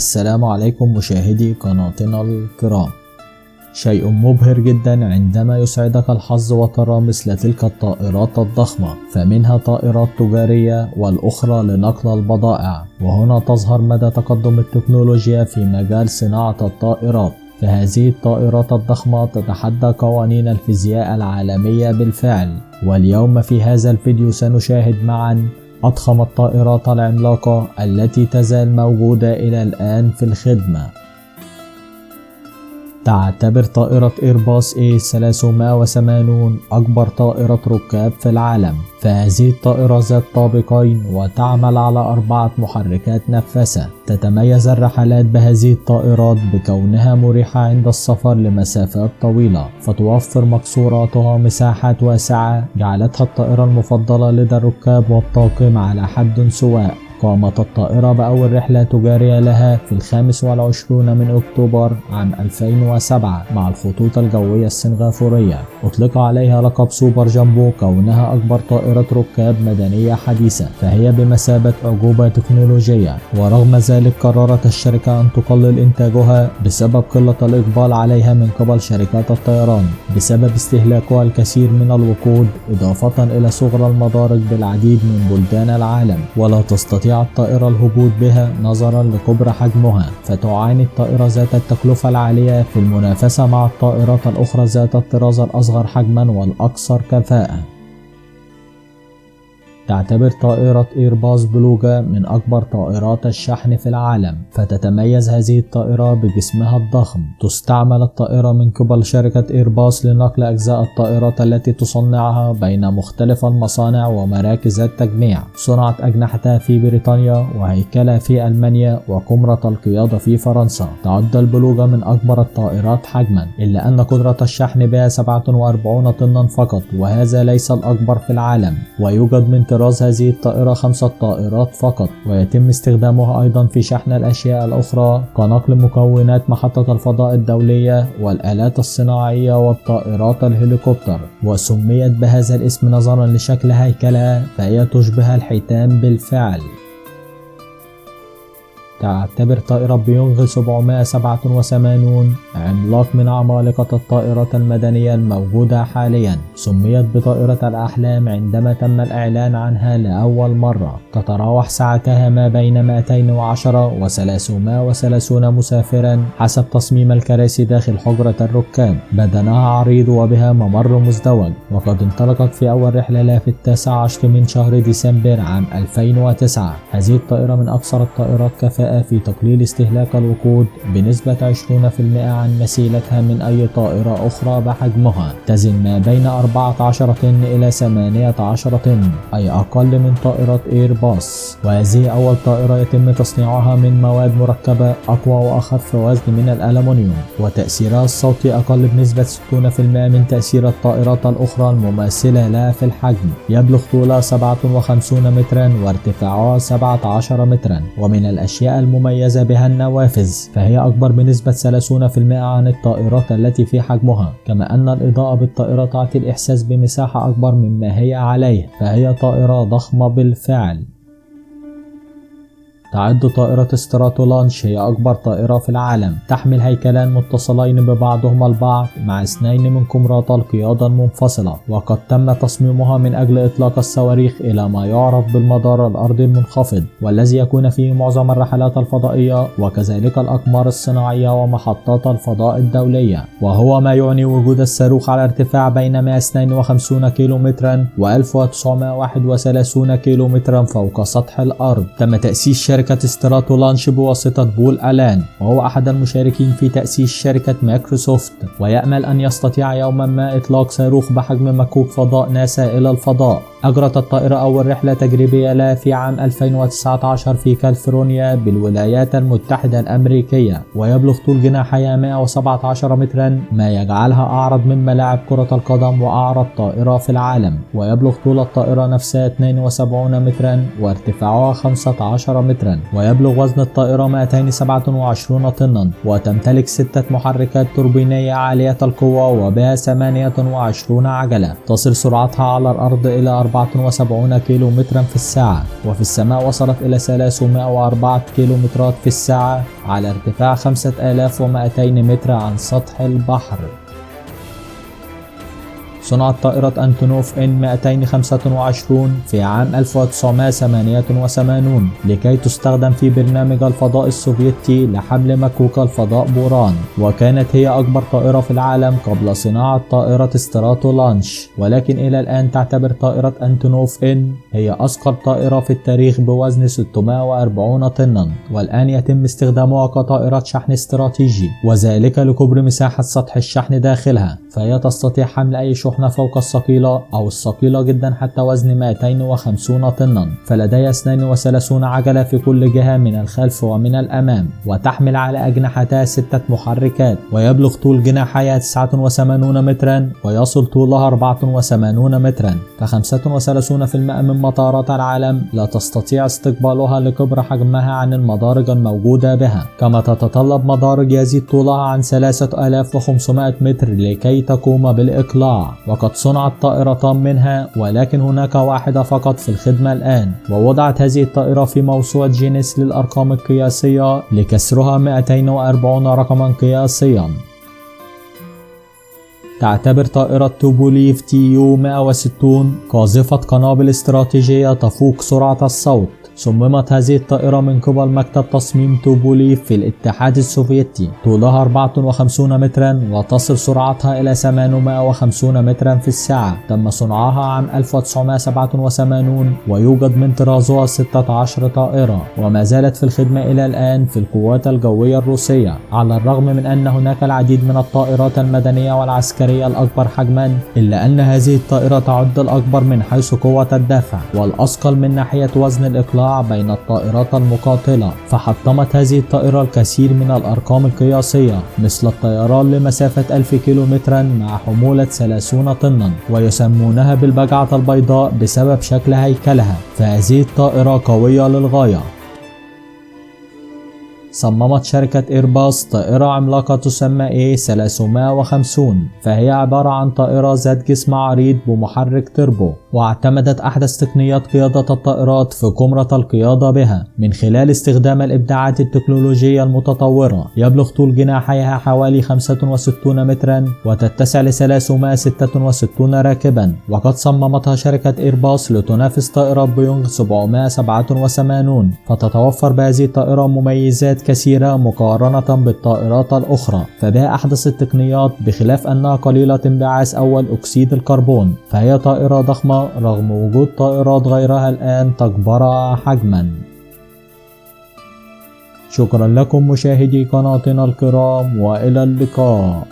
السلام عليكم مشاهدي قناتنا الكرام. شيء مبهر جدا عندما يسعدك الحظ وترى مثل تلك الطائرات الضخمة، فمنها طائرات تجارية والأخرى لنقل البضائع، وهنا تظهر مدى تقدم التكنولوجيا في مجال صناعة الطائرات. فهذه الطائرات الضخمة تتحدى قوانين الفيزياء العالمية بالفعل. واليوم في هذا الفيديو سنشاهد معا أضخم الطائرات العملاقة التي تزال موجودة إلى الآن في الخدمة. تعتبر طائرة إيرباص A380 أكبر طائرة ركاب في العالم، فهذه الطائرة ذات طابقين وتعمل على 4 محركات نفاثة. تتميز الرحلات بهذه الطائرات بكونها مريحة عند السفر لمسافات طويلة، فتوفر مقصوراتها مساحات واسعة جعلتها الطائرة المفضلة لدى الركاب والطاقم على حد سواء. قامت الطائرة بأول رحلة تجارية لها في 25 من أكتوبر عام 2007 مع الخطوط الجوية السنغافورية. أطلق عليها لقب سوبر جامبو كونها أكبر طائرة ركاب مدنية حديثة، فهي بمثابة أعجوبة تكنولوجية. ورغم ذلك قررت الشركة أن تقلل إنتاجها بسبب قلة الإقبال عليها من قبل شركات الطيران، بسبب استهلاكها الكثير من الوقود، إضافة إلى صغر المدارج بالعديد من بلدان العالم، ولا تستطيع الطائرة الهبوط بها نظرا لكبر حجمها. فتعاني الطائرة ذات التكلفة العالية في المنافسة مع الطائرات الأخرى ذات الطراز الأصغر حجما والأكثر كفاءة. تعتبر طائرة إيرباص بلوجا من أكبر طائرات الشحن في العالم، فتتميز هذه الطائرة بجسمها الضخم. تستعمل الطائرة من قبل شركة إيرباص لنقل أجزاء الطائرات التي تصنعها بين مختلف المصانع ومراكز التجميع. صنعت أجنحتها في بريطانيا وهيكلها في ألمانيا وكمرة القيادة في فرنسا. تعد البلوجا من أكبر الطائرات حجما، إلا أن قدرة الشحن بها 47 طنا فقط، وهذا ليس الأكبر في العالم. ويوجد من طراز هذه الطائرة 5 طائرات فقط، ويتم استخدامها أيضا في شحن الأشياء الأخرى كنقل مكونات محطة الفضاء الدولية والآلات الصناعية والطائرات الهليكوبتر. وسميت بهذا الاسم نظرا لشكل هيكلها، فهي تشبه الحيتان بالفعل. تعتبر طائرة بيونغ 787 عملاق من عمالقة الطائرات المدنية الموجودة حاليا. سميت بطائرة الأحلام عندما تم الإعلان عنها لأول مرة. تتراوح سعتها ما بين 210 و 330 مسافرا حسب تصميم الكراسي داخل حجرة الركاب. بدنها عريض وبها ممر مزدوج، وقد انطلقت في أول رحلة لها في 19 من شهر ديسمبر عام 2009. هذه الطائرة من أكثر الطائرات كفاءة في تقليل استهلاك الوقود بنسبة 20% عن مثيلتها من أي طائرة أخرى بحجمها. تزن ما بين 14 طن إلى 18 طن، أي أقل من طائرة إيرباص. وهذه أول طائرة يتم تصنيعها من مواد مركبة أقوى وأخف وزن من الألمنيوم، وتأثيرها الصوتي أقل بنسبة 60% من تأثير الطائرات الأخرى المماثلة لها في الحجم. يبلغ طولها 57 مترا وارتفاعها 17 مترا. ومن الأشياء المميزة بها النوافذ، فهي أكبر بنسبة 30% عن الطائرات التي في حجمها. كما أن الإضاءة بالطائرة تعطي الإحساس بمساحة أكبر مما هي عليه، فهي طائرة ضخمة بالفعل. تعد طائرة ستراتولانش هي أكبر طائرة في العالم. تحمل هيكلان متصلين ببعضهما البعض مع 2 من كمرات القيادة المنفصلة، وقد تم تصميمها من أجل إطلاق الصواريخ إلى ما يعرف بالمدار الأرضي المنخفض، والذي يكون فيه معظم الرحلات الفضائية وكذلك الأقمار الصناعية ومحطات الفضاء الدولية، وهو ما يعني وجود الصاروخ على ارتفاع بين 152 كيلومترا و 1931 كيلومترا فوق سطح الأرض. تم تأسيس شركة ستراتولانش بواسطة بول ألان، وهو أحد المشاركين في تأسيس شركة مايكروسوفت، ويأمل أن يستطيع يوما ما إطلاق صاروخ بحجم مكوك فضاء ناسا إلى الفضاء. أجرت الطائرة أول رحلة تجريبية لها في عام 2019 في كاليفورنيا بالولايات المتحدة الأمريكية، ويبلغ طول جناحيها 117 مترا، ما يجعلها أعرض من ملاعب كرة القدم وأعرض طائرة في العالم. ويبلغ طول الطائرة نفسها 72 مترا وارتفاعها 15 مترا. مترا، ويبلغ وزن الطائرة 227 طنا، وتمتلك 6 محركات توربينية عالية القوة وبها 28 عجلة. تصل سرعتها على الأرض إلى 74 كيلومترا في الساعة، وفي السماء وصلت إلى 304 كيلومترات في الساعة على ارتفاع 5200 متر عن سطح البحر. صنعت طائرة أنتونوف N-225 في عام 1988 لكي تستخدم في برنامج الفضاء السوفيتي لحمل مكوك الفضاء بوران، وكانت هي أكبر طائرة في العالم قبل صناعة طائرة ستراتولانش. ولكن إلى الآن تعتبر طائرة أنتونوف N هي أثقل طائرة في التاريخ بوزن 640 طنا، والآن يتم استخدامها كطائرة شحن استراتيجي، وذلك لكبر مساحة سطح الشحن داخلها، فهي تستطيع حمل أي شحنة فوق الثقيلة أو الثقيلة جدا حتى وزن 250 طنا. فلديها 32 عجلة في كل جهة من الخلف ومن الأمام، وتحمل على أجنحتها 6 محركات، ويبلغ طول جناحيها 89 مترا، ويصل طولها 84 مترا. ف35% من مطارات العالم لا تستطيع استقبالها لكبر حجمها عن المدارج الموجودة بها، كما تتطلب مدارج يزيد طولها عن 3500 متر لكي تقوم بالإقلاع. وقد صنعت طائرتان منها، ولكن هناك واحدة فقط في الخدمة الآن، ووضعت هذه الطائرة في موسوعة جينيس للأرقام القياسية لكسرها 240 رقما قياسيا. تعتبر طائرة توبوليف TU-160 قاذفة قنابل استراتيجية تفوق سرعة الصوت. صممت هذه الطائرة من قبل مكتب تصميم توبوليف في الاتحاد السوفيتي، طولها 54 مترا، وتصل سرعتها إلى 850 مترا في الساعة. تم صنعها عام 1987، ويوجد من طرازها 16 طائرة، وما زالت في الخدمة إلى الآن في القوات الجوية الروسية. على الرغم من أن هناك العديد من الطائرات المدنية والعسكرية الأكبر حجما، إلا أن هذه الطائرة تعد الأكبر من حيث قوة الدفع، والأثقل من ناحية وزن الإقلاع بين الطائرات المقاتلة. فحطمت هذه الطائرة الكثير من الأرقام القياسية، مثل الطيران لمسافة 1000 كيلومترا مع حمولة 30 طنا، ويسمونها بالبجعة البيضاء بسبب شكل هيكلها، فهذه الطائرة قوية للغاية. صممت شركة إيرباص طائرة عملاقة تسمى A350، فهي عبارة عن طائرة ذات جسم عريض بمحرك تربو، واعتمدت أحدث تقنيات قيادة الطائرات في كمرة القيادة بها من خلال استخدام الإبداعات التكنولوجية المتطورة. يبلغ طول جناحيها حوالي 65 مترا، وتتسع ل 366 راكبا. وقد صممتها شركة إيرباص لتنافس طائرة بوينغ 787، فتتوفر بهذه الطائرة مميزات كثيرة مقارنة بالطائرات الأخرى، فبها أحدث التقنيات بخلاف أنها قليلة انبعاث أول أكسيد الكربون. فهي طائرة ضخمة رغم وجود طائرات غيرها الآن تكبرها حجما. شكرا لكم مشاهدي قناتنا الكرام، وإلى اللقاء.